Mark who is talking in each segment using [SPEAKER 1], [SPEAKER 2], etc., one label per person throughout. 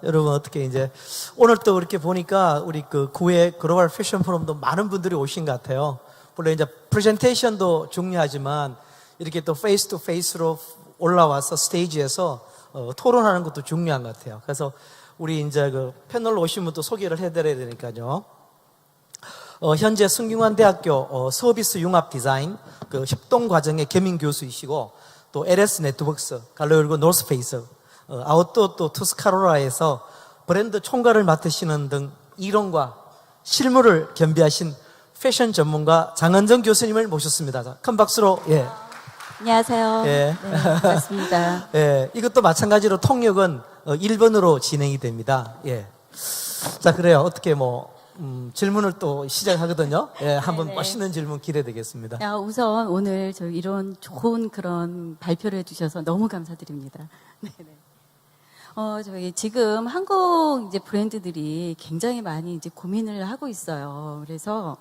[SPEAKER 1] 여러분 어떻게 이제 오늘 또 이렇게 보니까 우리 그 9회 글로벌 패션 포럼도 많은 분들이 오신 것 같아요. 물론 이제 프레젠테이션도 중요하지만 이렇게 또 페이스 투 페이스로 올라와서 스테이지에서 토론하는 것도 중요한 것 같아요. 그래서 우리 이제 그 패널로 오신 분도 소개를 해드려야 되니까요. 현재 성균관대학교 서비스 융합 디자인 그 협동 과정의 겸임 교수이시고 또 LS 네트워크스, 갈로 열고 노스페이스, 아웃도어 또 투스카로라에서 브랜드 총괄을 맡으시는 등 이론과 실무를 겸비하신 패션 전문가 장은정 교수님을 모셨습니다. 자, 큰 박수로 예.
[SPEAKER 2] 안녕하세요.
[SPEAKER 1] 예.
[SPEAKER 2] 네, 반갑습니다.
[SPEAKER 1] 예, 이것도 마찬가지로 통역은 1번으로 진행이 됩니다. 예. 자, 그래요. 어떻게 질문을 또 시작하거든요. 예, 한번 멋있는 질문 기대되겠습니다.
[SPEAKER 2] 우선 오늘 저 이런 좋은 그런 발표를 해주셔서 너무 감사드립니다. 네네. 저희 지금 한국 이제 브랜드들이 굉장히 많이 이제 고민을 하고 있어요. 그래서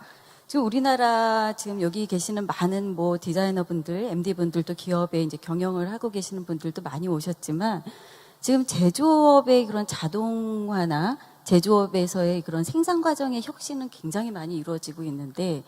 [SPEAKER 2] 지금 우리나라 지금 여기 계시는 많은 디자이너분들, MD분들도 기업에 이제 경영을 하고 계시는 분들도 많이 오셨지만 지금 제조업의 그런 자동화나 제조업에서의 그런 생산 과정의 혁신은 굉장히 많이 이루어지고 있는데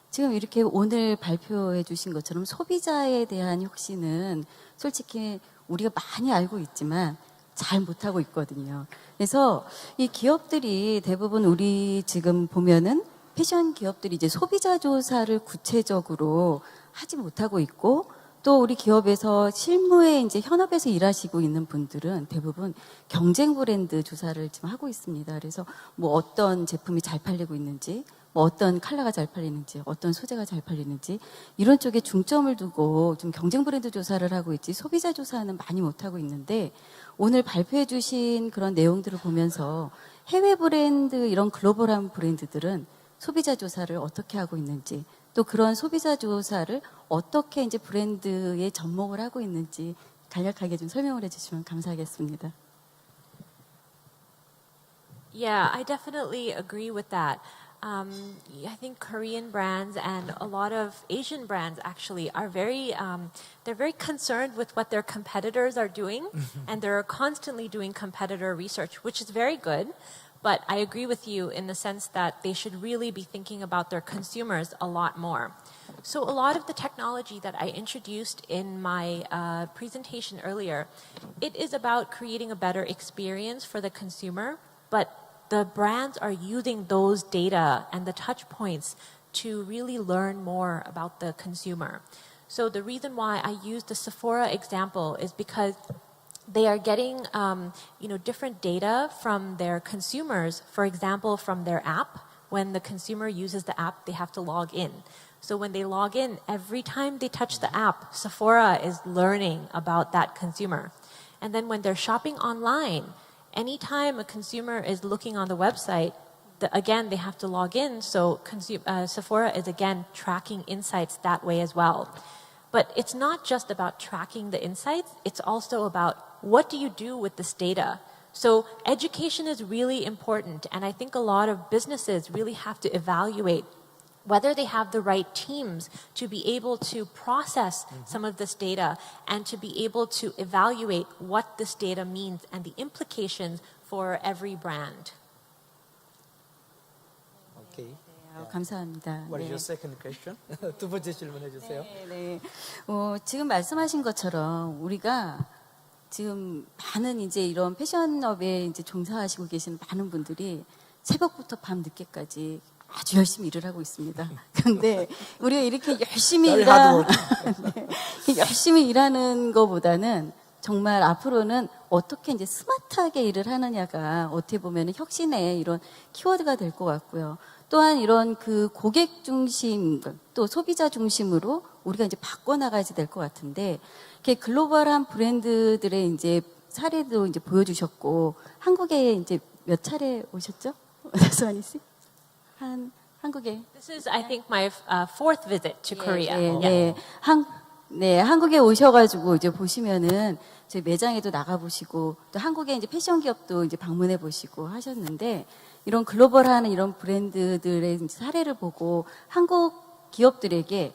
[SPEAKER 2] 지금 이렇게 오늘 발표해 주신 것처럼 소비자에 대한 혁신은 솔직히 우리가 많이 알고 있지만 잘 못하고 있거든요. 그래서 이 기업들이 대부분 우리 지금 보면은 패션 기업들이 이제 소비자 조사를 구체적으로 하지 못하고 있고 또 우리 기업에서 실무에 이제 현업에서 일하시고 있는 분들은 대부분 경쟁 브랜드 조사를 지금 하고 있습니다. 그래서 어떤 제품이 잘 팔리고 있는지, 어떤 컬러가 잘 팔리는지, 어떤 소재가 잘 팔리는지 이런 쪽에 중점을 두고 좀 경쟁 브랜드 조사를 하고 있지 소비자 조사는 많이 못하고 있는데 오늘 발표해 주신 그런 내용들을 보면서 해외 브랜드 이런 글로벌한 브랜드들은 소비자 조사를 어떻게 하고 있는지 또 그런 소비자 조사를 어떻게 이제 브랜드에 접목을 하고 있는지 간략하게 좀 설명을 해주시면 감사하겠습니다.
[SPEAKER 3] Yeah, I definitely agree with that. I think Korean brands and a lot of Asian brands actually are they're very concerned with what their competitors are doing, and they're constantly doing competitor research, which is very good. But I agree with you in the sense that they should really be thinking about their consumers a lot more. So a lot of the technology that I introduced in my presentation earlier, it is about creating a better experience for the consumer, but the brands are using those data and the touch points to really learn more about the consumer. So the reason why I used the Sephora example is because they are getting different data from their consumers. For example, from their app. When the consumer uses the app, they have to log in. So when they log in, every time they touch the app, Sephora is learning about that consumer. And then when they're shopping online, anytime a consumer is looking on the website, again, they have to log in. So Sephora is again tracking insights that way as well. But it's not just about tracking the insights, it's also about what do you do with this data? So education is really important, and I think a lot of businesses really have to evaluate whether they have the right teams to be able to process some of this data and to be able to evaluate what this data means and the implications for every brand.
[SPEAKER 1] Okay.
[SPEAKER 2] 감사합니다.
[SPEAKER 1] What is your second question? 두 번째 질문해 주세요.
[SPEAKER 2] 네. 지금 말씀하신 것처럼 우리가 지금 많은 이제 이런 패션업에 이제 종사하시고 계신 많은 분들이 새벽부터 밤 늦게까지 아주 열심히 일을 하고 있습니다. 그런데 우리가 이렇게 열심히 열심히 일하는 것보다는 정말 앞으로는 어떻게 이제 스마트하게 일을 하느냐가 어떻게 보면 혁신의 이런 키워드가 될 것 같고요. 또한 이런 그 고객 중심 또 소비자 중심으로 우리가 이제 바꿔나가야 될 것 같은데 이렇게 글로벌한 브랜드들의 이제 사례도 이제 보여주셨고 한국에 이제 몇 차례 오셨죠? 서원이 씨? 한국에.
[SPEAKER 3] This is, I think, my fourth visit to Korea.
[SPEAKER 2] 네, 한국에 오셔가지고 이제 보시면은 저희 매장에도 나가보시고 또 한국에 이제 패션 기업도 이제 방문해 보시고 하셨는데 이런 글로벌한 이런 브랜드들의 이제 사례를 보고 한국 기업들에게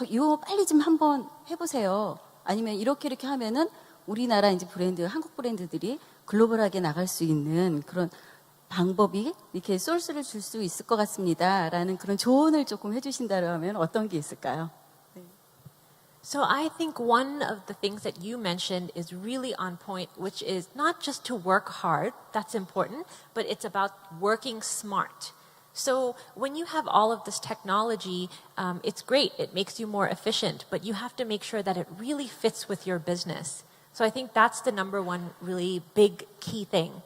[SPEAKER 2] 이거 빨리 좀 한번 해보세요. 아니면 이렇게 하면은 우리나라 이제 브랜드, 한국 브랜드들이 글로벌하게 나갈 수 있는 그런 방법이 이렇게 소스를 줄 수 있을 것 같습니다라는 그런 조언을 조금 해주신다면 어떤 게 있을까요?
[SPEAKER 3] So I think one of the things that you mentioned is really on point, which is not just to work hard, that's important, but it's about working smart. So when you have all of this technology, it's great, it makes you more efficient, but you have to make sure that it really fits with your business. So I think that's the number one really big key thing.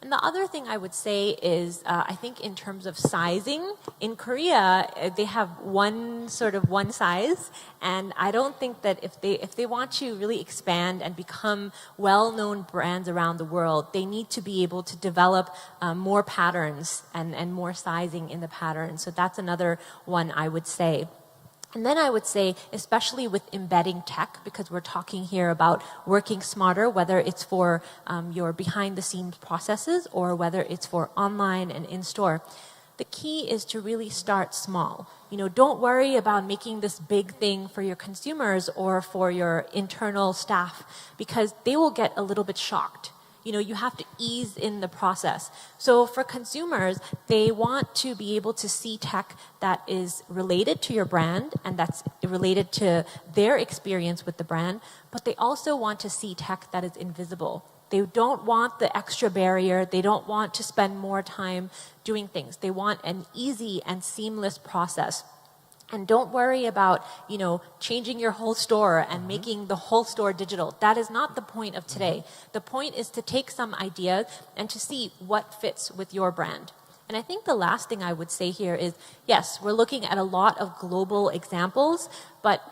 [SPEAKER 3] And the other thing I would say is, I think in terms of sizing, in Korea, they have one size, and I don't think that if they want to really expand and become well-known brands around the world, they need to be able to develop more patterns and more sizing in the patterns. So that's another one I would say. And then I would say, especially with embedding tech, because we're talking here about working smarter, whether it's for your behind-the-scenes processes or whether it's for online and in-store, the key is to really start small. You know, don't worry about making this big thing for your consumers or for your internal staff, because they will get a little bit shocked. You know, you have to ease in the process. So for consumers, they want to be able to see tech that is related to your brand and that's related to their experience with the brand, but they also want to see tech that is invisible. They don't want the extra barrier. They don't want to spend more time doing things. They want an easy and seamless process. And don't worry about, you know, changing your whole store and making the whole store digital. That is not the point of today. The point is to take some ideas and to see what fits with your brand. And I think the last thing I would say here is, yes, we're looking at a lot of global examples, but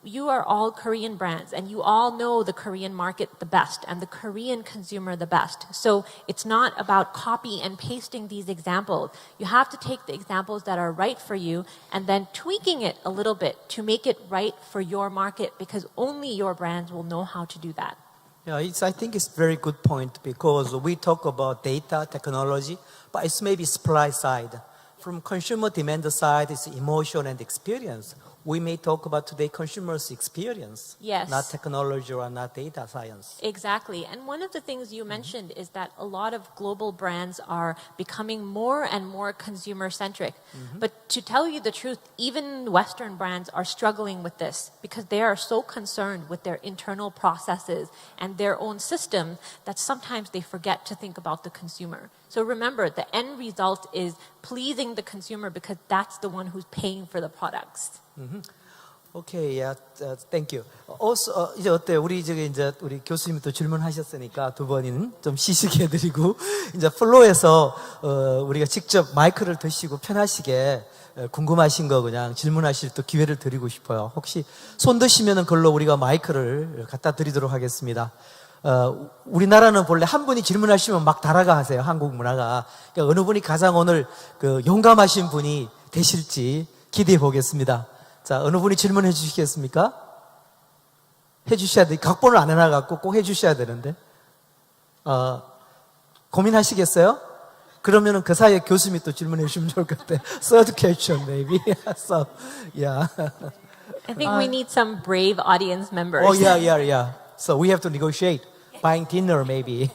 [SPEAKER 3] you are all Korean brands and you all know the Korean market the best and the Korean consumer the best. So it's not about copy and pasting these examples. You have to take the examples that are right for you and then tweaking it a little bit to make it right for your market, because only your brands will know how to do that.
[SPEAKER 1] Yeah, I think it's a very good point, because we talk about data, technology, but it's maybe supply side. From consumer demand side, it's emotion and experience. We may talk about today consumers' experience,
[SPEAKER 3] Yes.
[SPEAKER 1] not technology or not data science.
[SPEAKER 3] Exactly. And one of the things you mentioned is that a lot of global brands are becoming more and more consumer-centric. But to tell you the truth, even Western brands are struggling with this because they are so concerned with their internal processes and their own system that sometimes they forget to think about the consumer. So remember, the end result is pleasing the consumer because that's the one who's paying for the products.
[SPEAKER 1] Okay, yeah, thank you. Also, 이제 어때요? 우리 교수님이 또 질문하셨으니까 두 번은 좀 시식해드리고 이제 플로에서 우리가 직접 마이크를 드시고 편하시게 궁금하신 거 그냥 질문하실 또 기회를 드리고 싶어요. 혹시 손 드시면은 그걸로 우리가 마이크를 갖다 드리도록 하겠습니다. 우리나라는 본래 한 분이 질문하시면 막 달아가 하세요. 한국 문화가. 그러니까 어느 분이 가장 오늘 용감하신 분이 되실지 기대해 보겠습니다. 자, 어느 분이 질문해 주시겠습니까? 해 주셔야 돼. 각본을 안 해놔갖고 꼭 해 주셔야 되는데. 고민하시겠어요? 그러면은 그 사이에 교수님이 또 질문해 주시면 좋을 것 같아요. Third question, maybe. So, yeah.
[SPEAKER 3] I think we need some brave audience members.
[SPEAKER 1] Oh, yeah. So we have to negotiate. Buying dinner, maybe.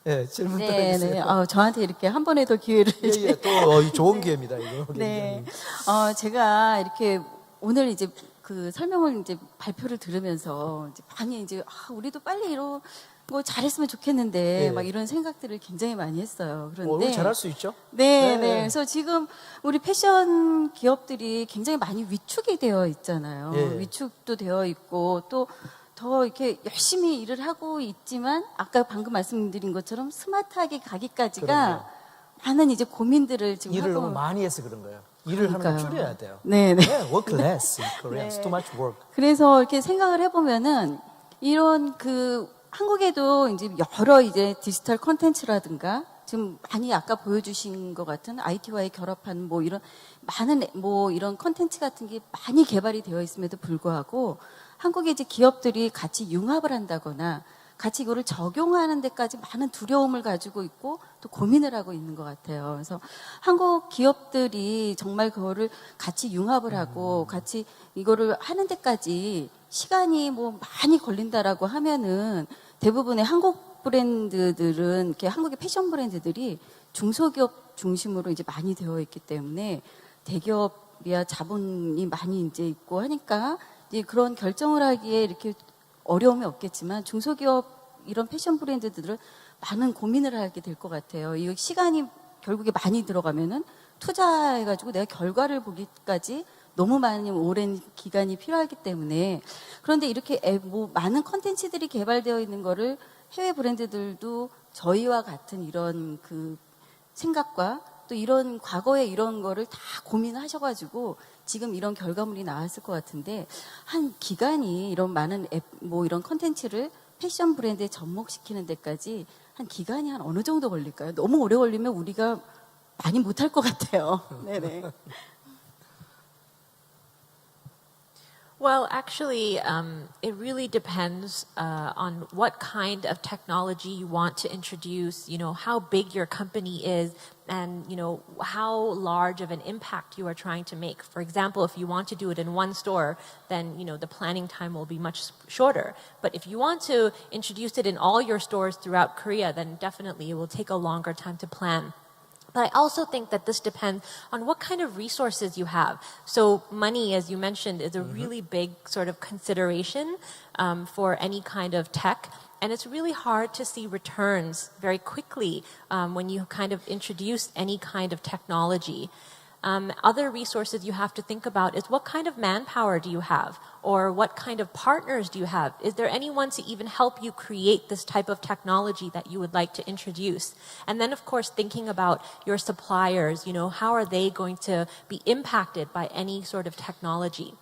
[SPEAKER 1] 네, 질문 또 해주세요.
[SPEAKER 2] 저한테 이렇게 한 번에 더 기회를.
[SPEAKER 1] 예, 또 좋은 기회입니다, 이거.
[SPEAKER 2] 네. 제가 이렇게 오늘 이제 그 설명을 이제 발표를 들으면서 이제 많이 이제 우리도 빨리 이런 거 잘했으면 좋겠는데 막 이런 생각들을 굉장히 많이 했어요. 그런데
[SPEAKER 1] 잘할 수 있죠?
[SPEAKER 2] 네. 그래서 지금 우리 패션 기업들이 굉장히 많이 위축이 되어 있잖아요. 위축도 되어 있고 또 더 이렇게 열심히 일을 하고 있지만 아까 방금 말씀드린 것처럼 스마트하게 가기까지가 많은 이제 고민들을 지금
[SPEAKER 1] 일을
[SPEAKER 2] 하고
[SPEAKER 1] 너무 많이 해서 그런 거예요. 일을 하는 걸 줄여야 돼요.
[SPEAKER 2] 네.
[SPEAKER 1] Work less in Korea. It's too much work.
[SPEAKER 2] 그래서 이렇게 생각을 해보면은 이런 한국에도 이제 여러 이제 디지털 콘텐츠라든가 지금 많이 아까 보여주신 것 같은 IT와의 결합한 뭐 이런 많은 뭐 이런 콘텐츠 같은 게 많이 개발이 되어 있음에도 불구하고 한국의 이제 기업들이 같이 융합을 한다거나 같이 이거를 적용하는 데까지 많은 두려움을 가지고 있고 또 고민을 하고 있는 것 같아요. 그래서 한국 기업들이 정말 그거를 같이 융합을 하고 같이 이거를 하는 데까지 시간이 뭐 많이 걸린다라고 하면은 대부분의 한국 브랜드들은 이렇게 한국의 패션 브랜드들이 중소기업 중심으로 이제 많이 되어 있기 때문에 대기업이야 자본이 많이 이제 있고 하니까 이제 그런 결정을 하기에 이렇게 어려움이 없겠지만 중소기업 이런 패션 브랜드들은 많은 고민을 하게 될 것 같아요. 이 시간이 결국에 많이 들어가면은 투자해가지고 내가 결과를 보기까지 너무 많은 오랜 기간이 필요하기 때문에 그런데 이렇게 뭐 많은 컨텐츠들이 개발되어 있는 거를 해외 브랜드들도 저희와 같은 이런 그 생각과 또 이런 과거에 이런 거를 다 고민하셔가지고 지금 이런 결과물이 나왔을 것 같은데 한 기간이 이런 많은 앱, 뭐 이런 컨텐츠를 패션 브랜드에 접목시키는 데까지 한 기간이 한 어느 정도 걸릴까요? 너무 오래 걸리면 우리가 많이 못할 것 같아요. 네네.
[SPEAKER 3] Well, actually, it really depends on what kind of technology you want to introduce, how big your company is, and, how large of an impact you are trying to make. For example, if you want to do it in one store, then, the planning time will be much shorter. But if you want to introduce it in all your stores throughout Korea, then definitely it will take a longer time to plan. But I also think that this depends on what kind of resources you have. So money, as you mentioned, is a really big sort of consideration for any kind of tech. And it's really hard to see returns very quickly when you kind of introduce any kind of technology. Other resources you have to think about is what kind of manpower do you have? Or what kind of partners do you have? Is there anyone to even help you create this type of technology that you would like to introduce? And then, of course, thinking about your suppliers, how are they going to be impacted by any sort of technology?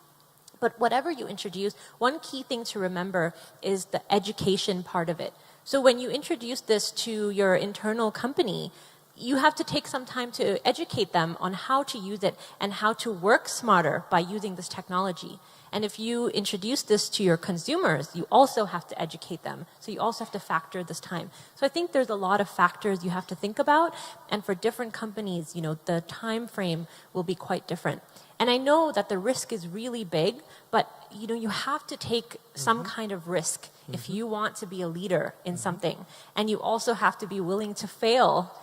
[SPEAKER 3] But whatever you introduce, one key thing to remember is the education part of it. So when you introduce this to your internal company, you have to take some time to educate them on how to use it and how to work smarter by using this technology. And if you introduce this to your consumers, you also have to educate them. So you also have to factor this time. So I think there's a lot of factors you have to think about. And for different companies, the time frame will be quite different. And I know that the risk is really big, but you have to take some kind of risk if you want to be a leader in something. And you also have to be willing to fail.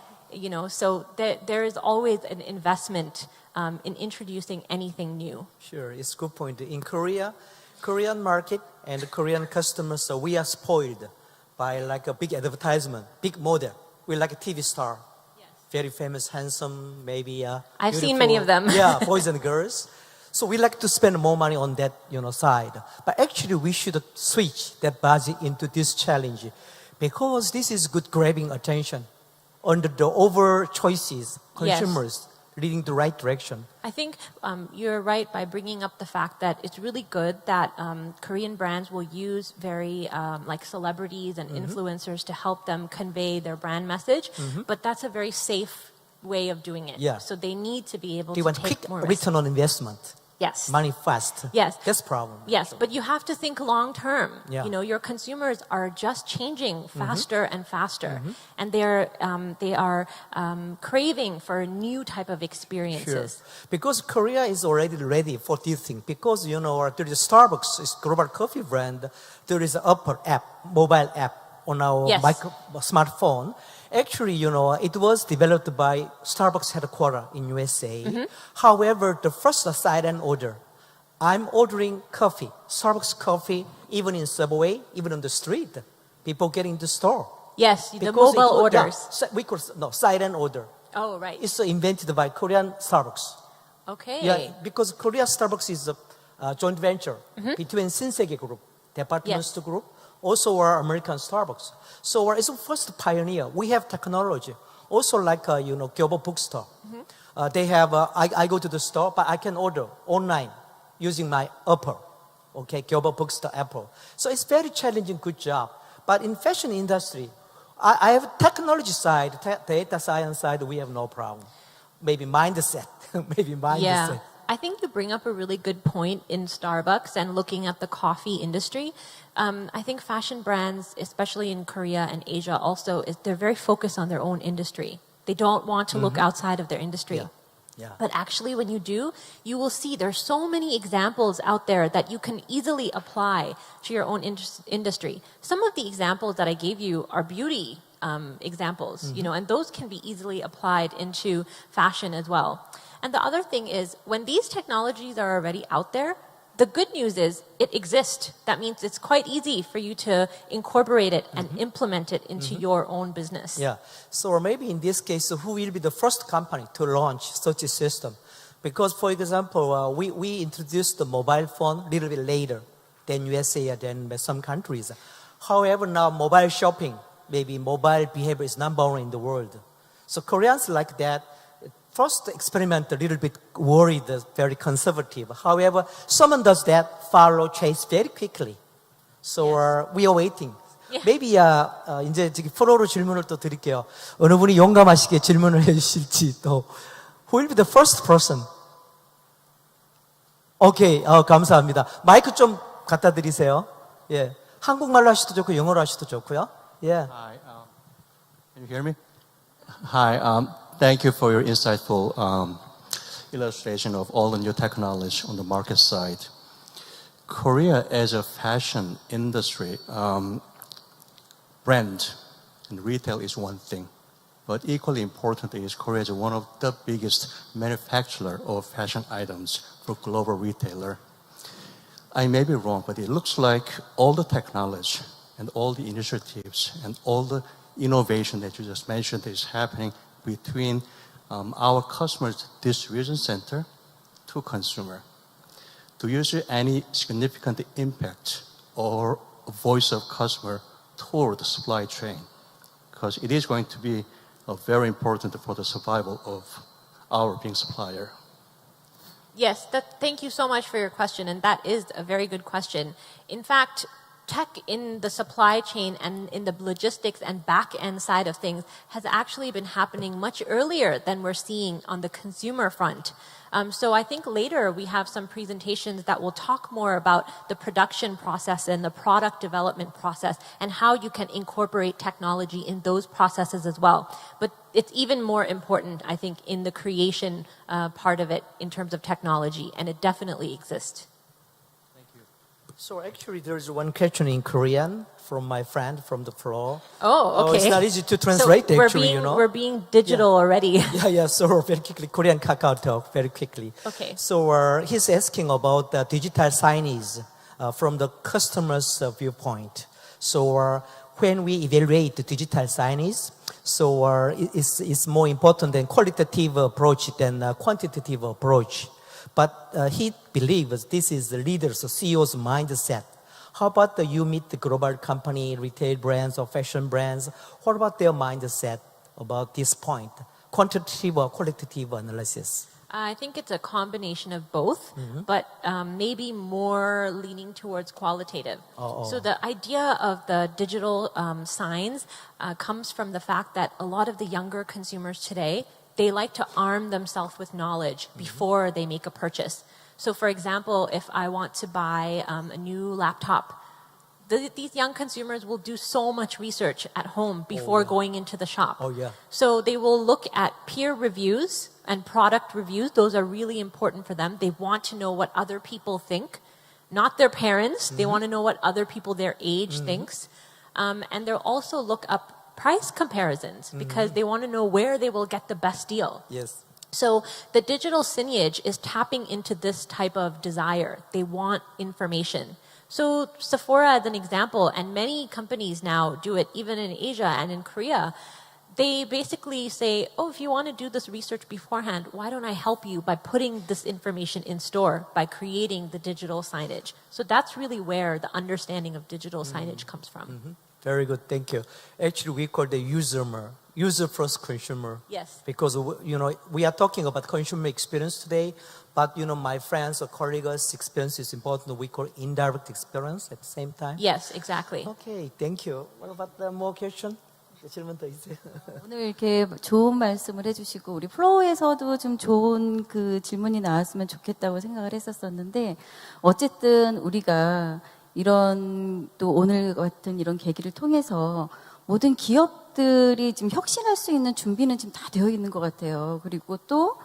[SPEAKER 3] So there is always an investment in introducing anything new.
[SPEAKER 1] Sure, it's a good point. In Korea, Korean market and Korean customers, so we are spoiled by like a big advertisement, big model. We're like a TV star.
[SPEAKER 3] Yes.
[SPEAKER 1] Very famous, handsome, maybe
[SPEAKER 3] I've seen
[SPEAKER 1] beautiful.
[SPEAKER 3] many of them.
[SPEAKER 1] Yeah, boys and girls. So we like to spend more money on that, side. But actually, we should switch that budget into this challenge because this is good grabbing attention under the over choices, consumers leading the right direction.
[SPEAKER 3] I think you're right by bringing up the fact that it's really good that Korean brands will use very like celebrities and influencers to help them convey their brand message, but that's a very safe way of doing it.
[SPEAKER 1] Yeah.
[SPEAKER 3] So they need to be able
[SPEAKER 1] They
[SPEAKER 3] to
[SPEAKER 1] want
[SPEAKER 3] take
[SPEAKER 1] quick
[SPEAKER 3] more risk.
[SPEAKER 1] return on investment.
[SPEAKER 3] Yes.
[SPEAKER 1] Money fast.
[SPEAKER 3] Yes.
[SPEAKER 1] That's the problem.
[SPEAKER 3] Yes, but you have to think long term.
[SPEAKER 1] Yeah.
[SPEAKER 3] Your consumers are just changing faster and faster, and they are craving for a new type of
[SPEAKER 1] Sure.
[SPEAKER 3] experiences.
[SPEAKER 1] Because Korea is already ready for this thing. Because, there is Starbucks, it's global coffee brand. There is an upper app, mobile app on our
[SPEAKER 3] Yes.
[SPEAKER 1] smartphone. Actually, it was developed by Starbucks headquarters in USA. However, the first side and order, I'm ordering coffee, Starbucks coffee, even in subway, even on the street. People get in the store.
[SPEAKER 3] Yes, the
[SPEAKER 1] Because
[SPEAKER 3] mobile
[SPEAKER 1] it- yeah,
[SPEAKER 3] orders.
[SPEAKER 1] we call side and order.
[SPEAKER 3] Oh, right.
[SPEAKER 1] It's invented by Korean Starbucks.
[SPEAKER 3] Okay.
[SPEAKER 1] Yeah, because Korea Starbucks is a joint venture between Shinsegae Group, department
[SPEAKER 3] Yes.
[SPEAKER 1] store group, also our American Starbucks. So it's the first pioneer. We have technology. Also like, Global Bookstore. They have, I go to the store, but I can order online using my Apple. Okay, Global Bookstore Apple. So it's very challenging, good job. But in fashion industry, I have technology side, data science side, we have no problem. Maybe mindset,
[SPEAKER 3] Yeah. I think you bring up a really good point in Starbucks and looking at the coffee industry. I think fashion brands, especially in Korea and Asia also, they're very focused on their own industry. They don't want to look outside of their industry.
[SPEAKER 1] Yeah. Yeah.
[SPEAKER 3] But actually, when you do, you will see there's so many examples out there that you can easily apply to your own industry. Some of the examples that I gave you are beauty examples, you know, and those can be easily applied into fashion as well. And the other thing is, when these technologies are already out there, the good news is it exists. That means it's quite easy for you to incorporate it and implement it into your own business.
[SPEAKER 1] Yeah. So or maybe in this case, who will be the first company to launch such a system? Because, for example, we introduced the mobile phone a little bit later than USA and than some countries. However, now mobile shopping, maybe mobile behavior is number one in the world. So Koreans like that. First experiment a little bit worried, very conservative. However, someone does that, follow, chase very quickly. So we are waiting.
[SPEAKER 3] Yeah.
[SPEAKER 1] Maybe 이제 지금 프로로 질문을 또 드릴게요. 어느 분이 용감하시게 질문을 해주실지 또. Who will be the first person? 오케이, 감사합니다. 마이크 좀 갖다 드리세요. 예, 한국말로 하셔도 좋고 영어로 하셔도 좋고요. 예.
[SPEAKER 4] Hi, can you hear me? Hi, thank you for your insightful illustration of all the new technology on the market side. Korea as a fashion industry, brand and retail is one thing, but equally important is Korea is one of the biggest manufacturer of fashion items for global retailer. I may be wrong, but it looks like all the technology and all the initiatives and all the innovation that you just mentioned is happening between our customers' distribution center to consumer. Do you see any significant impact or voice of customer toward the supply chain? Because it is going to be very important for the survival of our being supplier.
[SPEAKER 3] Yes, thank you so much for your question, and that is a very good question. In fact, tech in the supply chain and in the logistics and back-end side of things has actually been happening much earlier than we're seeing on the consumer front. So I think later we have some presentations that will talk more about the production process and the product development process and how you can incorporate technology in those processes as well. But it's even more important, I think, in the creation part of it in terms of technology, and it definitely exists.
[SPEAKER 1] So actually, there is one question in Korean from my friend from the floor.
[SPEAKER 3] Oh, okay.
[SPEAKER 1] It's not easy to translate,
[SPEAKER 3] so
[SPEAKER 1] actually, you know.
[SPEAKER 3] We're being digital already.
[SPEAKER 1] Yeah. So very quickly, Korean KakaoTalk, very quickly.
[SPEAKER 3] Okay.
[SPEAKER 1] So he's asking about the digital signage from the customer's viewpoint. So when we evaluate the digital signage, so it's more important than qualitative approach than quantitative approach. But he believes this is the leader's, the CEO's mindset. How about you meet the global company, retail brands or fashion brands? What about their mindset about this point? Quantitative or qualitative analysis?
[SPEAKER 3] I think it's a combination of both, but maybe more leaning towards qualitative. So the idea of the digital signs comes from the fact that a lot of the younger consumers today, they like to arm themselves with knowledge before they make a purchase. So for example, if I want to buy a new laptop, these young consumers will do so much research at home before going into the shop. So they will look at peer reviews and product reviews. Those are really important for them. They want to know what other people think, not their parents. They want to know what other people their age thinks. And they'll also look up price comparisons because they want to know where they will get the best deal.
[SPEAKER 1] Yes.
[SPEAKER 3] So the digital signage is tapping into this type of desire. They want information. So Sephora, as an example, and many companies now do it, even in Asia and in Korea, they basically say, oh, if you want to do this research beforehand, why don't I help you by putting this information in store, by creating the digital signage? So that's really where the understanding of digital signage comes from.
[SPEAKER 1] Very good, thank you. Actually, we call the user first consumer.
[SPEAKER 3] Yes.
[SPEAKER 1] Because, you know, we are talking about consumer experience today, but, you know, my friends or colleagues' experience is important. We call indirect experience at the same time.
[SPEAKER 3] Yes, exactly.
[SPEAKER 1] Okay, thank you. What about the more question? 질문 더 있어요?
[SPEAKER 2] 오늘 이렇게 좋은 말씀을 해주시고 우리 플로우에서도 좀 좋은 그 질문이 나왔으면 좋겠다고 생각을 했었었는데 어쨌든 우리가 이런 또 오늘 같은 이런 계기를 통해서 모든 기업들이 지금 혁신할 수 있는 준비는 지금 다 되어 있는 것 같아요. 그리고 또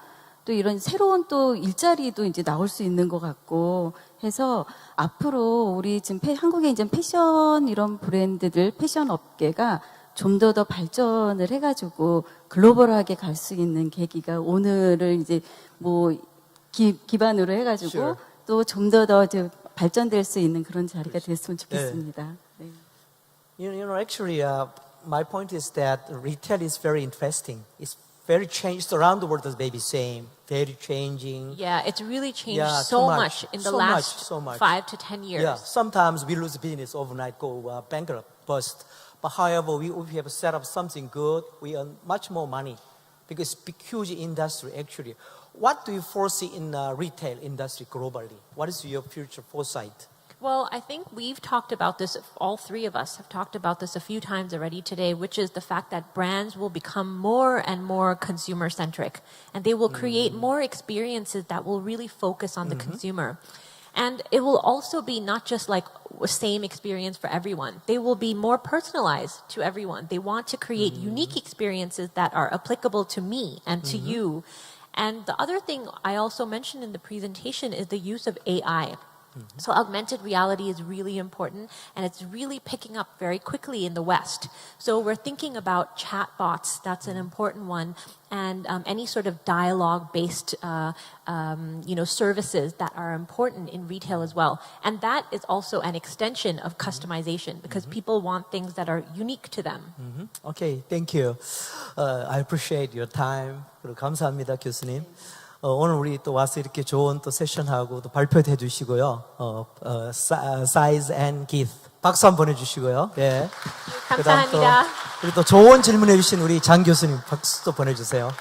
[SPEAKER 2] 또 이런 새로운 또 일자리도 이제 나올 수 있는 것 같고 해서 앞으로 우리 지금 한국의 이제 패션 이런 브랜드들, 패션 업계가 좀 더 발전을 해가지고 글로벌하게 갈 수 있는 계기가 오늘을 이제 뭐 기반으로 해가지고
[SPEAKER 1] Sure.
[SPEAKER 2] 또 좀 더 이제 발전될 수 있는 그런 자리가 됐으면 좋겠습니다. 네.
[SPEAKER 1] You know, actually, my point is that retail is very interesting. It's very changed around the world, as baby saying, very changing.
[SPEAKER 3] Yeah, it's really changed
[SPEAKER 1] Yeah,
[SPEAKER 3] so
[SPEAKER 1] too
[SPEAKER 3] much in the
[SPEAKER 1] so
[SPEAKER 3] last
[SPEAKER 1] so much.
[SPEAKER 3] 5 to 10 years.
[SPEAKER 1] Yeah, sometimes we lose business overnight, go bankrupt, bust. But however, we have set up something good, we earn much more money because it's a huge industry actually. What do you foresee in the retail industry globally? What is your future foresight?
[SPEAKER 3] Well, I think we've talked about this, all three of us have talked about this a few times already today, which is the fact that brands will become more and more consumer-centric, and they will create more experiences that will really focus on the consumer. And it will also be not just like the same experience for everyone. They will be more personalized to everyone. They want to create unique experiences that are applicable to me and to you. And the other thing I also mentioned in the presentation is the use of AI. So augmented reality is really important, and it's really picking up very quickly in the West. So we're thinking about chatbots, that's an important one, and any sort of dialogue-based services that are important in retail as well. And that is also an extension of customization, because people want things that are unique to them.
[SPEAKER 1] Okay, thank you. I appreciate your time. 그리고 감사합니다, 교수님. 오늘 우리 또 와서 이렇게 좋은 또 세션하고 또 발표도 해주시고요. Size and Keith 박수 한번 보내주시고요. 예. 그다음 또
[SPEAKER 3] 감사합니다.
[SPEAKER 1] 우리 또 좋은 질문해 주신 우리 장 교수님 박수 또 보내주세요.